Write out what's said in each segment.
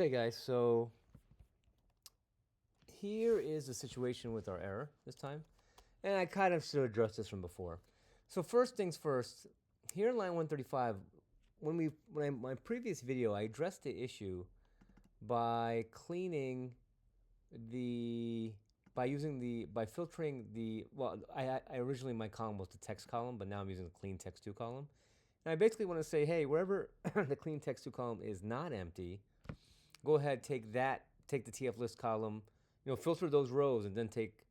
Hey guys, so here is the situation with our error this time, and I kind of should address this from before. So first things first, here in line 135, my previous video, I addressed the issue by cleaning the by filtering the I originally my column was the text column, but now I'm using the clean text 2 column. And I basically want to say, hey, wherever the clean text 2 column is not empty, go ahead, take the TF list column, filter those rows, and then take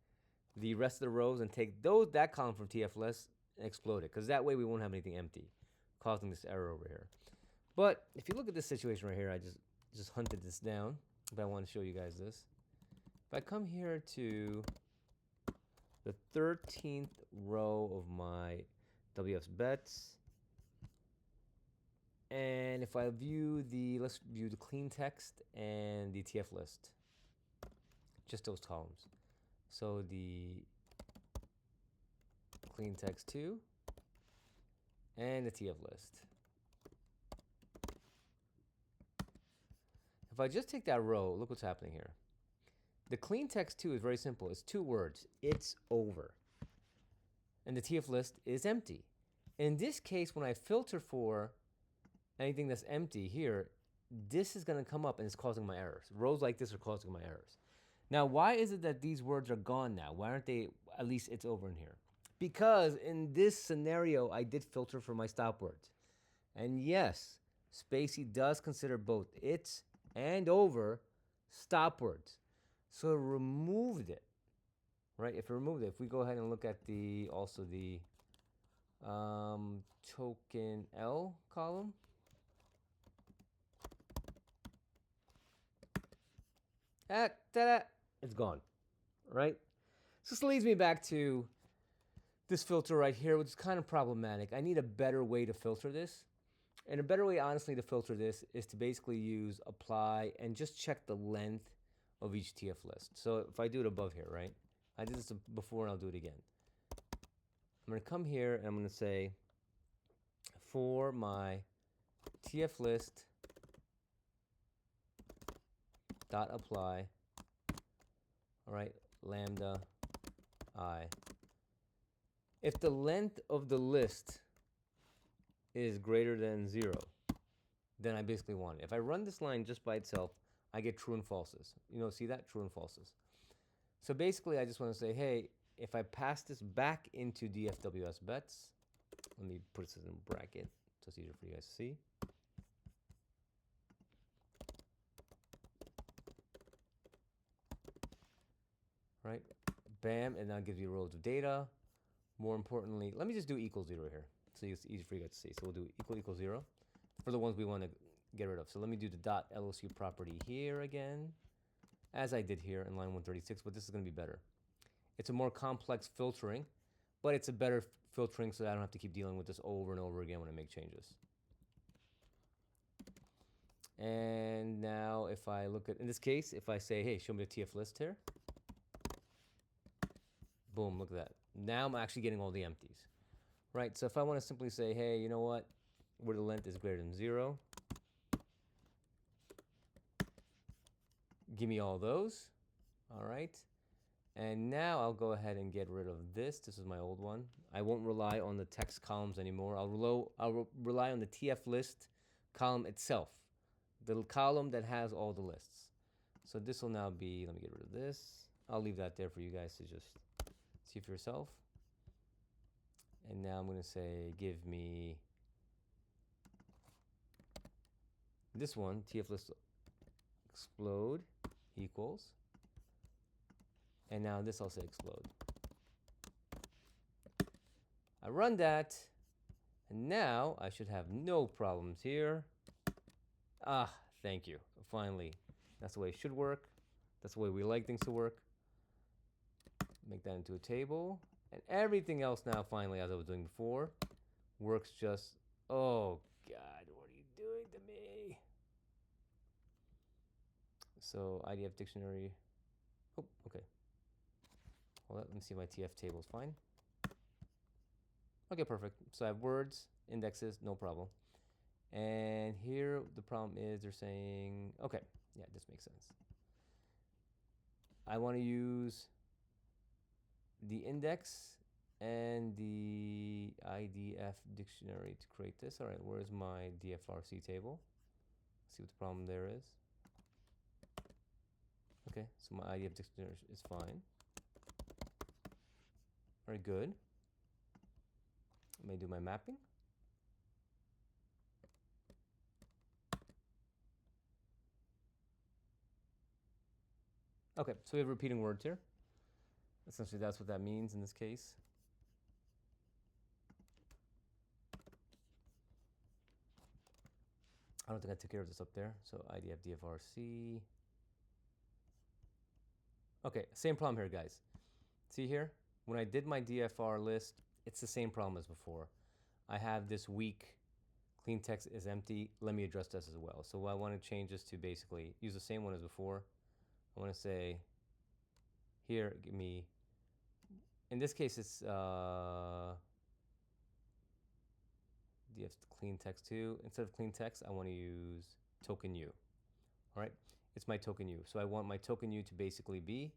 the rest of the rows and take that column from TF list and explode it, because that way we won't have anything empty, causing this error over here. But if you look at this situation right here, I just hunted this down, but I want to show you guys this. If I come here to the 13th row of my WF's bets, and if I let's view the clean text and the TF list, just those columns. So the clean text 2 and the TF list. If I just take that row, look what's happening here. The clean text 2 is very simple. It's 2 words. It's over. And the TF list is empty. In this case, when I filter for anything that's empty here, this is going to come up and it's causing my errors. Rows like this are causing my errors. Now, why is it that these words are gone now? Why aren't they, at least it's over in here? Because in this scenario, I did filter for my stop words. And yes, Spacy does consider both it's and over stop words. So it removed it, right? If it removed it, if we go ahead and look at the token L column, ta-da, it's gone, right? So this leads me back to this filter right here, which is kind of problematic. I need a better way to filter this. And a better way, honestly, to filter this is to basically use apply and just check the length of each TF list. So if I do it above here, right? I did this before and I'll do it again. I'm going to come here and I'm going to say for my TF list dot apply, all right, lambda I. If the length of the list is greater than 0, then I basically want it. If I run this line just by itself, I get true and falses. See that? True and falses. So basically, I just want to say, hey, if I pass this back into DFWS bets, let me put this in a bracket so it's easier for you guys to see. Right? Bam, and now gives you rows of data. More importantly, let me just do equals 0 here so it's easy for you guys to see. So we'll do equals 0 for the ones we want to get rid of. So let me do the .LSU property here again, as I did here in line 136, but this is going to be better. It's a more complex filtering, but it's a better filtering so that I don't have to keep dealing with this over and over again when I make changes. And now if I look at, in this case, if I say, hey, show me the TF list here, boom, look at that. Now I'm actually getting all the empties, right? So if I want to simply say, hey, you know what, where the length is greater than 0, give me all those, all right? And now I'll go ahead and get rid of this. This is my old one. I won't rely on the text columns anymore. I'll rely on the TF list column itself, the column that has all the lists. So this will now be, let me get rid of this. I'll leave that there for you guys to just see for yourself. And now I'm going to say, give me this one, TF list explode equals. And now this I'll say explode. I run that, and now I should have no problems here. Ah, thank you. Finally, that's the way it should work. That's the way we like things to work. Make that into a table. And everything else now, finally, as I was doing before, works just, oh God, what are you doing to me? So IDF dictionary, oh, okay. Well, let me see if my TF table is fine. Okay, perfect. So I have words, indexes, no problem. And here the problem is they're saying, okay, yeah, I want to use the index and the IDF dictionary to create this. All right, where's my DFRC table? Let's see what the problem there is. Okay, so my IDF dictionary is fine. Very good. Let me do my mapping. Okay, so we have repeating words here. Essentially, that's what that means in this case. I don't think I took care of this up there. So IDF DFRC. Okay, same problem here, guys. See here? When I did my DFR list, it's the same problem as before. I have this weak clean text is empty. Let me address this as well. So I want to change this to basically use the same one as before. I want to say here, give me, in this case, it's DF clean text 2. Instead of clean text, I want to use token U. All right, it's my token U. So I want my token U to basically be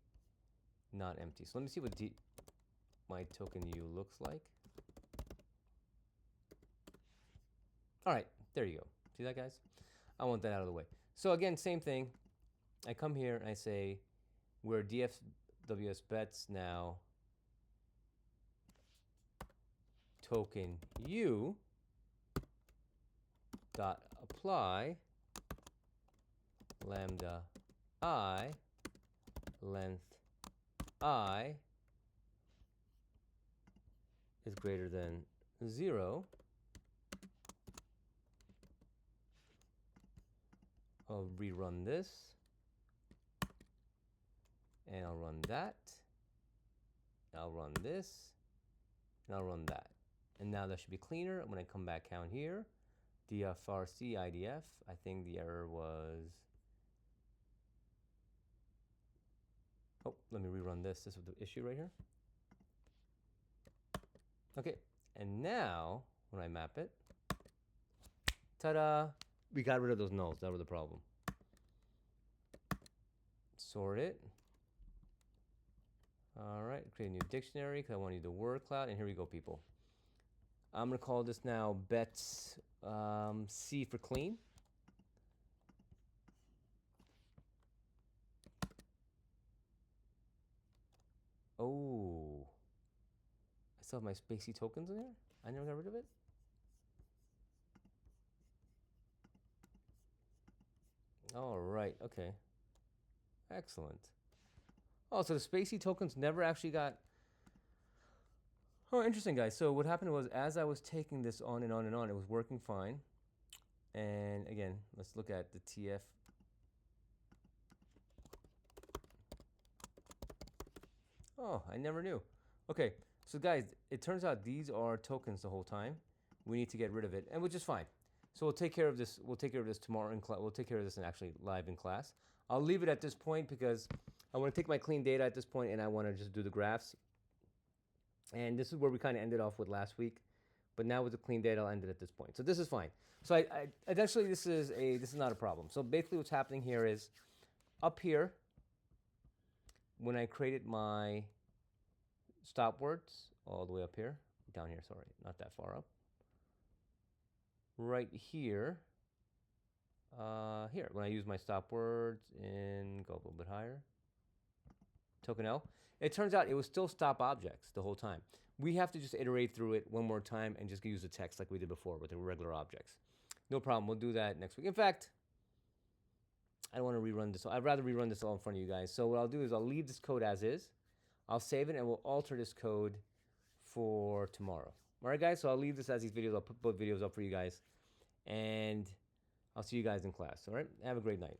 not empty. So let me see what my token U looks like. All right, there you go. See that, guys? I want that out of the way. So again, same thing. I come here and I say, where DFWS bets now token U dot apply lambda I length I is greater than 0. I'll rerun this, and I'll run that, I'll run this, and I'll run that. And now that should be cleaner. When I come back down here, DFRC IDF, I think the error was, oh, let me rerun this. This was the issue right here. Okay, and now when I map it, ta-da, we got rid of those nulls. That was the problem. Sort it. All right, create a new dictionary because I want to use the word cloud. And here we go, people. I'm going to call this now bets C for clean. Oh, I still have my Spacy tokens in there? I never got rid of it? All right, okay. Excellent. Oh, so the Spacy tokens never actually got... Oh, interesting, guys. So what happened was, as I was taking this on and on and on, it was working fine. And again, let's look at the TF. Oh, I never knew. Okay, so guys, it turns out these are tokens the whole time. We need to get rid of it, and which is fine. So we'll take care of this. We'll take care of this tomorrow in class. We'll take care of this and actually live in class. I'll leave it at this point because I want to take my clean data at this point and I want to just do the graphs. And this is where we kind of ended off with last week, but now with the clean data, I'll end it at this point. So this is fine. So I actually this is not a problem. So basically, what's happening here is up here when I created my stop words all the way up here, down here. Sorry, not that far up. Right here, here when I use my stop words and go a little bit higher. Token L. It turns out it was still stop objects the whole time. We have to just iterate through it one more time and just use the text like we did before with the regular objects. No problem. We'll do that next week. In fact, I don't want to rerun this. I'd rather rerun this all in front of you guys. So what I'll do is I'll leave this code as is. I'll save it and we'll alter this code for tomorrow. All right, guys? So I'll leave this as these videos. I'll put both videos up for you guys. And I'll see you guys in class. All right? Have a great night.